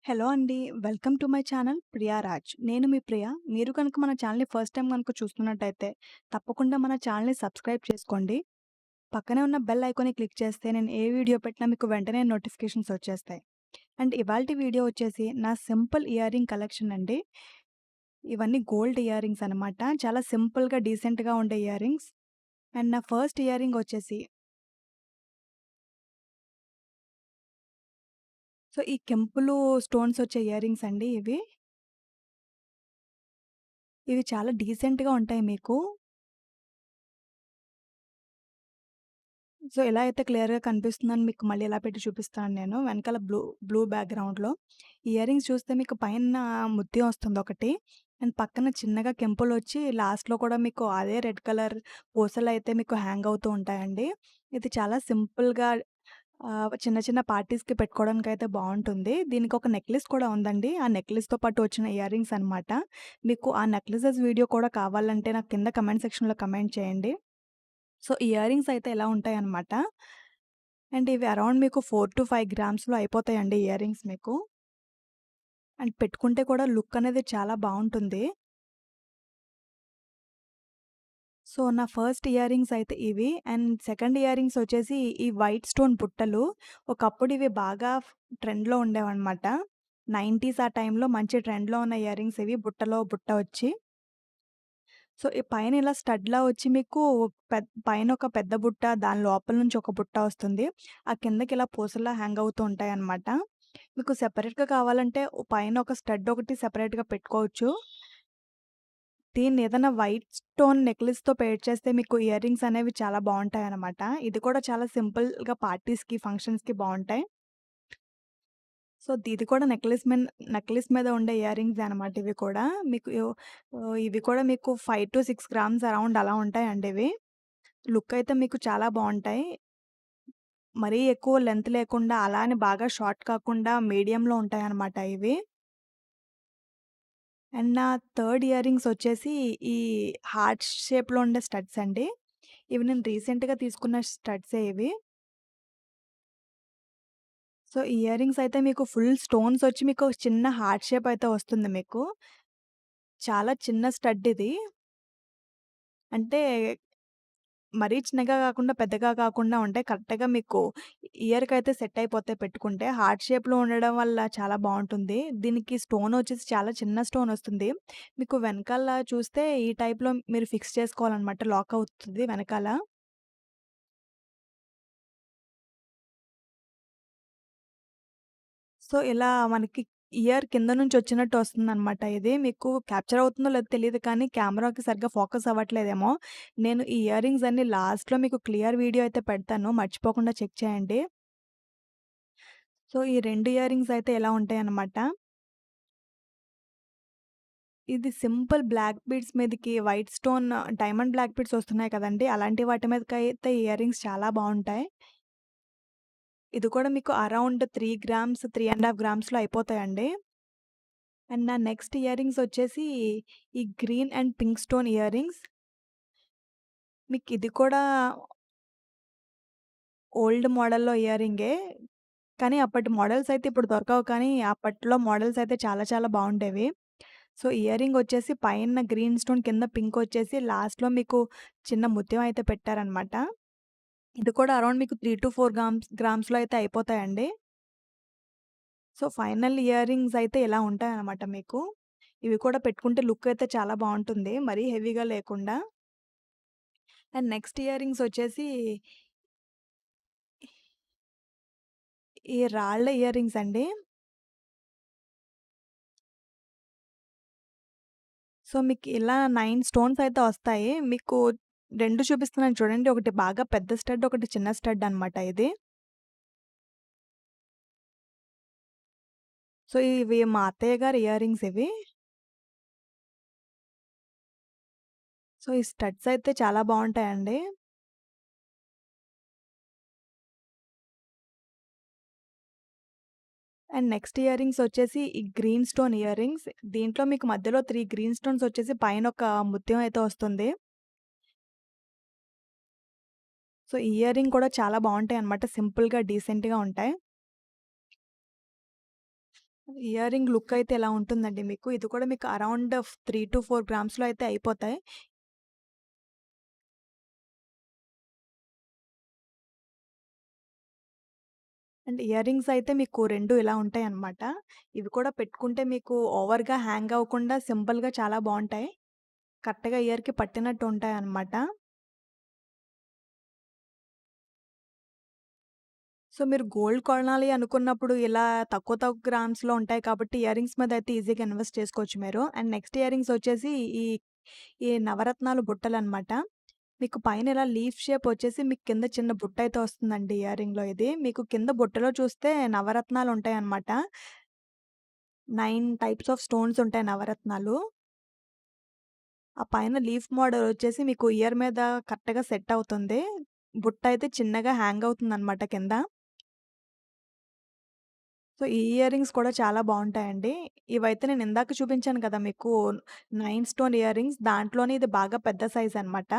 Hello అండి. Welcome to my channel Priya Raj. నేను మీ ప్రియ. మీరు కనుక మన ఛానల్‌ని ఫస్ట్ టైమ్ గనుక చూస్తున్నట్టయితే తప్పకుండా మన ఛానల్‌ని సబ్స్క్రైబ్ చేసుకోండి. పక్కనే ఉన్న బెల్ ఐకాన్‌ని క్లిక్ చేస్తే నేను ఏ వీడియో పెట్టినా మీకు వెంటనే నోటిఫికేషన్స్ వచ్చేస్తాయి. అండ్ ఇవాల్టి వీడియో వచ్చేసి నా సింపుల్ ఇయరింగ్ కలెక్షన్ అండి. ఇవన్నీ గోల్డ్ ఇయరింగ్స్ అనమాట. చాలా సింపుల్‌గా, డీసెంట్‌గా ఉండే ఇయరింగ్స్. అండ్ నా ఫస్ట్ ఇయరింగ్ వచ్చేసి ఈ కెంపులు స్టోన్స్ వచ్చే ఇయరింగ్స్ అండి ఇవి. ఇవి చాలా డీసెంట్‌గా ఉంటాయి మీకు. ఎలా అయితే క్లియర్‌గా కనిపిస్తుందని మీకు మళ్ళీ ఇలా పెట్టి చూపిస్తాను నేను. వెనకాల బ్లూ బ్లూ బ్యాక్‌గ్రౌండ్‌లో. ఇయరింగ్స్ చూస్తే మీకు పైన ముత్యం వస్తుందొకటి. అండ్ పక్కన చిన్నగా కెంపులొచ్చి లాస్ట్‌లో కూడా మీకు అదే రెడ్ కలర్ పూసలైతే మీకు హ్యాంగ్ అవుతూ ఉంటాయండి. ఇది చాలా సింపుల్‌గా చిన్న చిన్న పార్టీస్‌కి పెట్టుకోవడానికైతే బావుంటుంది. దీనికొక నెక్లెస్ కూడా ఉందండి. ఆ నెక్లెస్‌తో పాటు వచ్చిన ఇయరింగ్స్ అనమాట. మీకు ఆ నెక్లెసెస్ వీడియో కూడా కావాలంటే నాకు కింద కమెంట్ సెక్షన్‌లో కమెంట్ చేయండి. ఇయరింగ్స్ అయితే ఎలా ఉంటాయన్నమాట. అండ్ ఇవి అరౌండ్ మీకు 4-5 గ్రామ్స్‌లో అయిపోతాయండి ఇయరింగ్స్ మీకు. అండ్ పెట్టుకుంటే కూడా లుక్ అనేది చాలా బావుంటుంది. నా ఫస్ట్ ఇయరింగ్స్ అయితే ఇవి. అండ్ సెకండ్ ఇయరింగ్స్ వచ్చేసి ఈ వైట్ స్టోన్ బుట్టలు. ఒకప్పుడు ఇవి బాగా ట్రెండ్‌లో ఉండేవన్నమాట. 90స్ ఆ టైంలో మంచి ట్రెండ్‌లో ఉన్న ఇయరింగ్స్ ఇవి. బుట్టలో బుట్ట వచ్చి. ఈ పైన ఇలా స్టడ్‌లా వచ్చి మీకు పైన ఒక పెద్ద బుట్ట, దాని లోపల నుంచి ఒక బుట్ట వస్తుంది. ఆ కిందకి ఇలా పూసల్లా హ్యాంగ్ అవుతూ ఉంటాయన్నమాట. మీకు సెపరేట్‌గా కావాలంటే పైన ఒక స్టడ్ ఒకటి సెపరేట్‌గా పెట్టుకోవచ్చు. దీన్ని ఏదైనా వైట్ స్టోన్ నెక్లెస్‌తో పెయిర్ చేస్తే మీకు ఇయరింగ్స్ అనేవి చాలా బావుంటాయన్నమాట. ఇది కూడా చాలా సింపుల్‌గా పార్టీస్‌కి, ఫంక్షన్స్‌కి బావుంటాయి. ఇది కూడా నెక్లెస్ మీద ఉండే ఇయరింగ్సే అనమాట ఇవి కూడా. మీకు ఇవి కూడా మీకు 5-6 గ్రామ్స్ అరౌండ్ అలా ఉంటాయండి ఇవి. లుక్ అయితే మీకు చాలా బావుంటాయి. మరీ ఎక్కువ లెంత్ లేకుండా, అలా అని బాగా షార్ట్ కాకుండా మీడియంలో ఉంటాయనమాట ఇవి. అండ్ నా థర్డ్ ఇయరింగ్స్ వచ్చేసి ఈ హార్ట్ షేప్‌లో ఉండే స్టడ్స్ అండి. ఇవి నేను రీసెంట్‌గా తీసుకున్న స్టడ్సే ఇవి. ఇయరింగ్స్ అయితే మీకు ఫుల్ స్టోన్స్ వచ్చి మీకు చిన్న హార్ట్ షేప్ అయితే వస్తుంది మీకు. చాలా చిన్న స్టడ్ ఇది. అంటే మరీ చిన్నగా గాకుండా, పెద్దగా కాకుండా ఉంటాయి. కరెక్ట్‌గా మీకు ఇయర్‌కైతే సెట్ అయిపోతాయి పెట్టుకుంటే. హార్ట్ షేప్‌లో ఉండడం వల్ల చాలా బావుంటుంది. దీనికి స్టోన్ వచ్చేసి చాలా చిన్న స్టోన్ వస్తుంది. మీకు వెనకాల చూస్తే ఈ టైప్‌లో మీరు ఫిక్స్ చేసుకోవాలనమాట. లాక్ అవుతది వెనకాల. ఇలా మనకి ఇయర్ కింద నుంచి వచ్చినట్టు వస్తుందనమాట ఇది. మీకు క్యాప్చర్ అవుతుందో లేదో తెలీదు కానీ కెమెరాకి సరిగ్గా ఫోకస్ అవ్వట్లేదేమో. నేను ఈ ఇయరింగ్స్ అన్ని లాస్ట్‌లో మీకు క్లియర్ వీడియో అయితే పెడతాను. మర్చిపోకుండా చెక్ చేయండి. ఈ 2 ఇయరింగ్స్ అయితే ఎలా ఉంటాయన్నమాట. ఇది సింపుల్ బ్లాక్ బీడ్స్ మీదకి white stone diamond black beads వస్తున్నాయి కదండీ! అలాంటి వాటి మీదకైతే ఇయరింగ్స్ చాలా బావుంటాయి. ఇది కూడా మీకు అరౌండ్ 3 గ్రామ్స్, 3½ గ్రామ్స్‌లో అయిపోతాయండి. అండ్ నా నెక్స్ట్ ఇయరింగ్స్ వచ్చేసి ఈ green and pink stone earrings. మీకిది కూడా ఓల్డ్ మోడల్‌లో ఇయరింగే. కానీ అప్పటి మోడల్స్ అయితే ఇప్పుడు దొరకవు కానీ, అప్పట్లో మోడల్స్ అయితే చాలా చాలా బావుండేవి. ఇయరింగ్ వచ్చేసి పైన గ్రీన్ స్టోన్ కింద పింక్ వచ్చేసి లాస్ట్‌లో మీకు చిన్న ముత్యం అయితే పెట్టారనమాట. ఇది కూడా అరౌండ్ మీకు 3-4 గ్రామ్స్‌లో అయితే అయిపోతాయండి. ఫైనల్ ఇయరింగ్స్ అయితే ఇలా ఉంటాయన్నమాట మీకు. ఇవి కూడా పెట్టుకుంటే లుక్ అయితే చాలా బావుంటుంది. మరీ హెవీగా లేకుండా. అండ్ నెక్స్ట్ ఇయరింగ్స్ వచ్చేసి ఈ రాళ్ళ ఇయరింగ్స్ అండి. మీకు ఇలా 9 స్టోన్స్ అయితే వస్తాయి. మీకు 2 చూపిస్తున్నాను చూడండి. ఒకటి బాగా పెద్ద స్టడ్, ఒకటి చిన్న స్టడ్ అనమాట ఇది. ఇవి మా అత్తయ్య గారి ఇయరింగ్స్ ఇవి. ఈ స్టడ్స్ అయితే చాలా బావుంటాయండి. అండ్ నెక్స్ట్ ఇయరింగ్స్ వచ్చేసి ఈ గ్రీన్ స్టోన్ ఇయరింగ్స్. దీంట్లో మీకు మధ్యలో 3 గ్రీన్ స్టోన్స్ వచ్చేసి పైన ఒక ముత్యం అయితే వస్తుంది. ఈ ఇయరింగ్ కూడా చాలా బావుంటాయన్నమాట. సింపుల్‌గా, డీసెంట్‌గా ఉంటాయి. ఇయరింగ్ లుక్ అయితే ఇలా ఉంటుందండి మీకు. ఇది కూడా మీకు అరౌండ్ 3-4 గ్రామ్స్‌లో అయితే అయిపోతాయి. అండ్ ఇయరింగ్స్ అయితే మీకు 2 ఇలా ఉంటాయన్నమాట. ఇవి కూడా పెట్టుకుంటే మీకు ఓవర్‌గా హ్యాంగ్ అవ్వకుండా సింపుల్‌గా చాలా బావుంటాయి. కరెక్ట్‌గా ఇయర్‌కి పట్టినట్టు ఉంటాయన్నమాట. సో, మీరు గోల్డ్ కొనాలి అనుకున్నప్పుడు ఇలా తక్కువ తక్కువ గ్రామ్స్‌లో ఉంటాయి కాబట్టి ఇయరింగ్స్ మీద అయితే ఈజీగా ఇన్వెస్ట్ చేసుకోవచ్చు మీరు. అండ్ నెక్స్ట్ ఇయరింగ్స్ వచ్చేసి ఈ ఈ నవరత్నాలు బుట్టలనమాట. మీకు పైన ఇలా లీఫ్ షేప్ వచ్చేసి మీకు కింద చిన్న బుట్టయితే వస్తుందండి ఇయరింగ్‌లో ఇది. మీకు కింద బుట్టలో చూస్తే నవరత్నాలుంటాయనమాట. 9 టైప్స్ ఆఫ్ స్టోన్స్ ఉంటాయి నవరత్నాలు. ఆ పైన లీఫ్ మోడల్ వచ్చేసి మీకు ఇయర్ మీద కరెక్ట్‌గా సెట్ అవుతుంది. బుట్టయితే చిన్నగా హ్యాంగ్ అవుతుందనమాట కింద. సో, ఈ ఇయరింగ్స్ కూడా చాలా బావుంటాయండి. ఇవైతే నేను ఇందాక చూపించాను కదా మీకు 9 స్టోన్ ఇయరింగ్స్ దాంట్లోనే ఇది బాగా పెద్ద సైజ్ అనమాట.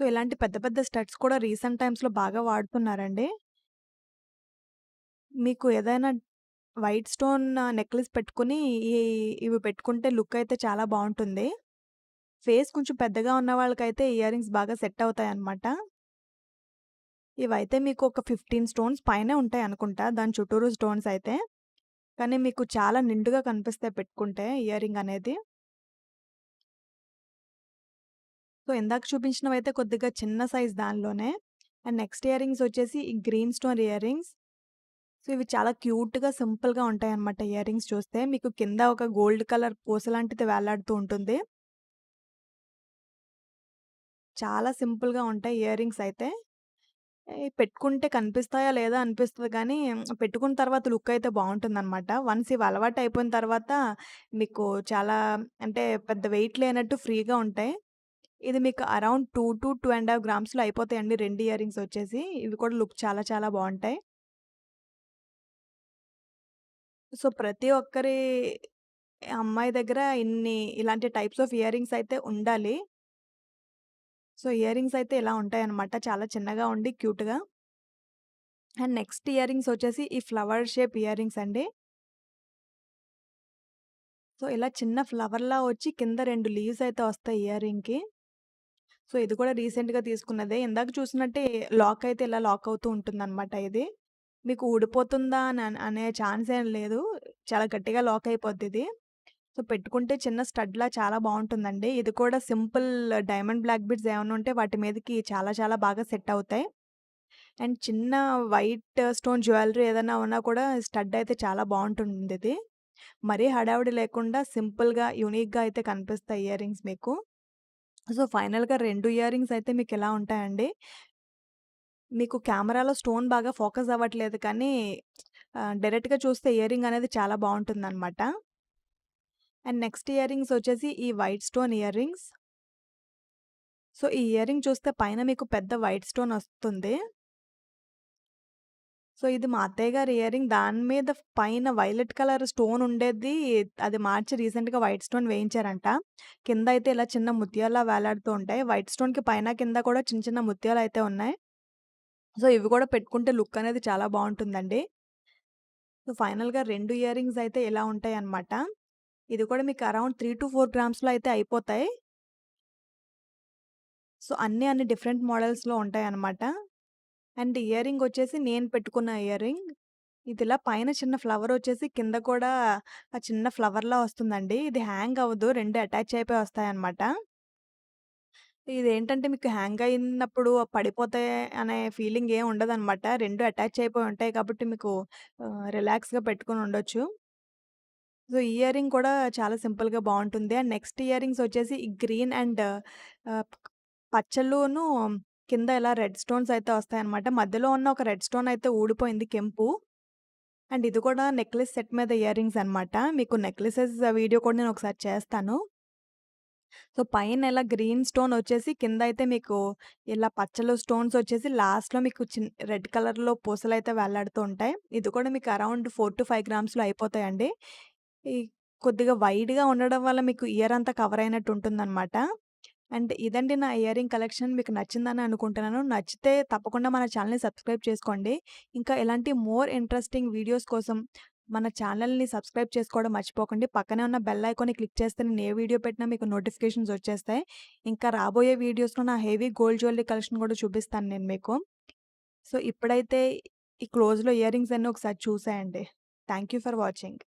సో, ఇలాంటి పెద్ద పెద్ద స్టడ్స్ కూడా రీసెంట్ టైమ్స్‌లో బాగా వాడుతున్నారండి. మీకు ఏదైనా వైట్ స్టోన్ నెక్లెస్ పెట్టుకొని ఈ ఇవి పెట్టుకుంటే లుక్ అయితే చాలా బావుంటుంది. ఫేస్ కొంచెం పెద్దగా ఉన్న వాళ్ళకైతే ఇయరింగ్స్ బాగా సెట్ అవుతాయన్నమాట. ఇవైతే మీకు ఒక 15 స్టోన్స్ పైనే ఉంటాయనుకుంటా. దాని చుట్టూరు స్టోన్స్ అయితే. కానీ మీకు చాలా నిండుగా కనిపిస్తాయి పెట్టుకుంటే ఇయరింగ్ అనేది. సో, ఇందాక చూపించినవైతే కొద్దిగా చిన్న సైజ్ దానిలోనే. అండ్ నెక్స్ట్ ఇయరింగ్స్ వచ్చేసి ఈ గ్రీన్ స్టోన్ ఇయరింగ్స్. సో, ఇవి చాలా క్యూట్‌గా, సింపుల్‌గా ఉంటాయన్నమాట ఇయరింగ్స్ చూస్తే. మీకు కింద ఒక గోల్డ్ కలర్ పూస లాంటిది వేలాడుతూ ఉంటుంది. చాలా సింపుల్‌గా ఉంటాయి ఇయరింగ్స్ అయితే. పెట్టుకుంటే కనిపిస్తాయా లేదా అనిపిస్తది కానీ, పెట్టుకున్న తర్వాత లుక్ అయితే బావుంటుందన్నమాట. వన్స్ ఇవి అలవాటయిపోయిన తర్వాత మీకు చాలా అంటే పెద్ద వెయిట్ లేనట్టు ఫ్రీగా ఉంటాయి. ఇది మీకు అరౌండ్ 2-2.5 గ్రామ్స్‌లో అయిపోతాయండి 2 ఇయరింగ్స్ వచ్చేసి. ఇవి కూడా లుక్ చాలా చాలా బావుంటాయి. సో, ప్రతి ఒక్కరి అమ్మాయి దగ్గర ఇలాంటి టైప్స్ ఆఫ్ ఇయరింగ్స్ అయితే ఉండాలి. సో, ఇయరింగ్స్ అయితే ఇలా ఉంటాయన్నమాట. చాలా చిన్నగా ఉండి క్యూట్‌గా. అండ్ నెక్స్ట్ ఇయరింగ్స్ వచ్చేసి ఈ ఫ్లవర్ షేప్ ఇయరింగ్స్ అండి. సో, ఇలా చిన్న ఫ్లవర్‌లా వచ్చి కింద 2 లీవ్స్ అయితే వస్తాయి ఇయరింగ్‌కి. సో, ఇది కూడా రీసెంట్‌గా తీసుకున్నదే. ఇందాక చూసినట్టే లాక్ అయితే ఇలా లాక్ అవుతూ ఉంటుందన్నమాట ఇది. మీకు ఊడిపోతుందా అనే ఛాన్స్ ఏం లేదు. చాలా గట్టిగా లాక్ అయిపోద్దిది. సో, పెట్టుకుంటే చిన్న స్టడ్‌లా చాలా బావుంటుందండి. ఇది కూడా సింపుల్ డైమండ్ బ్లాక్ బీడ్స్ ఏమన్నా ఉంటే వాటి మీదకి చాలా చాలా బాగా సెట్ అవుతాయి. అండ్ చిన్న వైట్ స్టోన్ జ్యువెలరీ ఏదైనా ఉన్నా కూడా స్టడ్ అయితే చాలా బావుంటుందిది. మరీ హడావిడి లేకుండా సింపుల్‌గా, యూనిక్‌గా అయితే కనిపిస్తాయి ఇయరింగ్స్ మీకు. సో, ఫైనల్‌గా 2 ఇయరింగ్స్ అయితే మీకిలా ఉంటాయండి. మీకు కెమెరాలో స్టోన్ బాగా ఫోకస్ అవ్వట్లేదు కానీ డైరెక్ట్‌గా చూస్తే ఇయరింగ్ అనేది చాలా బావుంటుందనమాట. అండ్ నెక్స్ట్ ఇయరింగ్స్ వచ్చేసి ఈ వైట్ స్టోన్ ఇయరింగ్స్. సో, ఈ ఇయరింగ్ చూస్తే పైన మీకు పెద్ద వైట్ స్టోన్ ఒస్తుంది. సో, ఇది మా అత్తయ్య గారి ఇయరింగ్. దాని మీద పైన వైలెట్ కలర్ స్టోన్ ఉండేది అది మార్చి రీసెంట్‌గా వైట్ స్టోన్ వేయించారంట. కింద అయితే ఇలా చిన్న ముత్యాల్లా వేలాడుతూ ఉంటాయి. వైట్ స్టోన్‌కి పైన, కింద కూడా చిన్న చిన్న ముత్యాలయితే ఉన్నాయి. సో, ఇవి కూడా పెట్టుకుంటే లుక్ అనేది చాలా బావుంటుందండి. సో, ఫైనల్‌గా 2 ఇయరింగ్స్ అయితే ఇలా ఉంటాయన్నమాట. ఇది కూడా మీకు అరౌండ్ 3-4 గ్రామ్స్‌లో అయితే అయిపోతాయి. సో, అన్ని డిఫరెంట్ మోడల్స్‌లో ఉంటాయన్నమాట. అండ్ ఇయరింగ్ వచ్చేసి నేను పెట్టుకున్న ఇయరింగ్. ఇదిలా పైన చిన్న ఫ్లవర్ వచ్చేసి కింద కూడా ఆ చిన్న ఫ్లవర్‌లా వస్తుందండి. ఇది హ్యాంగ్ అవ్వదు. 2 అటాచ్ అయిపోయి వస్తాయన్నమాట. ఇదేంటంటే మీకు హ్యాంగ్ అయినప్పుడు పడిపోతాయి అనే ఫీలింగ్ ఏమి ఉండదనమాట. 2 అటాచ్ అయిపోయి ఉంటాయి కాబట్టి మీకు రిలాక్స్‌గా పెట్టుకొని ఉండొచ్చు. సో, ఇయరింగ్ కూడా చాలా సింపుల్‌గా బావుంటుంది. అండ్ నెక్స్ట్ ఇయరింగ్స్ వచ్చేసి ఈ గ్రీన్ అండ్ ఆహ్, పచ్చలును కింద ఇలా రెడ్ స్టోన్స్ అయితే వస్తాయన్నమాట. మధ్యలో ఉన్న ఒక రెడ్ స్టోన్ అయితే ఊడిపోయింది కెంపు. అండ్ ఇది కూడా నెక్లెస్ సెట్ మీద ఇయరింగ్స్ అన్నమాట. మీకు నెక్లెసెస్ వీడియో కూడా నేను ఒకసారి చేస్తాను. సో, పైన ఇలా గ్రీన్ స్టోన్ వచ్చేసి కిందయితే మీకు ఇలా పచ్చలు స్టోన్స్ వచ్చేసి లాస్ట్‌లో మీకు రెడ్ కలర్‌లో పూసలైతే వేలాడుతూ ఉంటాయి. ఇది కూడా మీకు అరౌండ్ 4-5 గ్రామ్స్‌లో అయిపోతాయండి. ఈ కొద్దిగా వైడ్‌గా ఉండడం వల్ల మీకు ఇయర్ అంతా కవర్ అయినట్టు ఉంటుందన్నమాట. అండ్ ఇదండి నా ఇయరింగ్ కలెక్షన్. మీకు నచ్చిందని అనుకుంటున్నాను. నచ్చితే తప్పకుండా మన ఛానెల్‌ని సబ్స్క్రైబ్ చేసుకోండి. ఇంకా ఇలాంటి మోర్ ఇంట్రెస్టింగ్ వీడియోస్ కోసం మన ఛానెల్‌ని సబ్స్క్రైబ్ చేసుకోవడం మర్చిపోకండి. పక్కనే ఉన్న బెల్ ఐకాన్‌ని క్లిక్ చేస్తే నేను ఏ వీడియో పెట్టినా మీకు నోటిఫికేషన్స్ వచ్చేస్తాయి. ఇంకా రాబోయే వీడియోస్‌లో నా హెవీ గోల్డ్ జ్యువెలరీ కలెక్షన్ కూడా చూపిస్తాను నేను మీకు. సో, ఇప్పుడైతే ఈ క్లోజ్‌లో ఇయరింగ్స్ అన్నీ ఒకసారి చూసేయండి. Thank you for watching.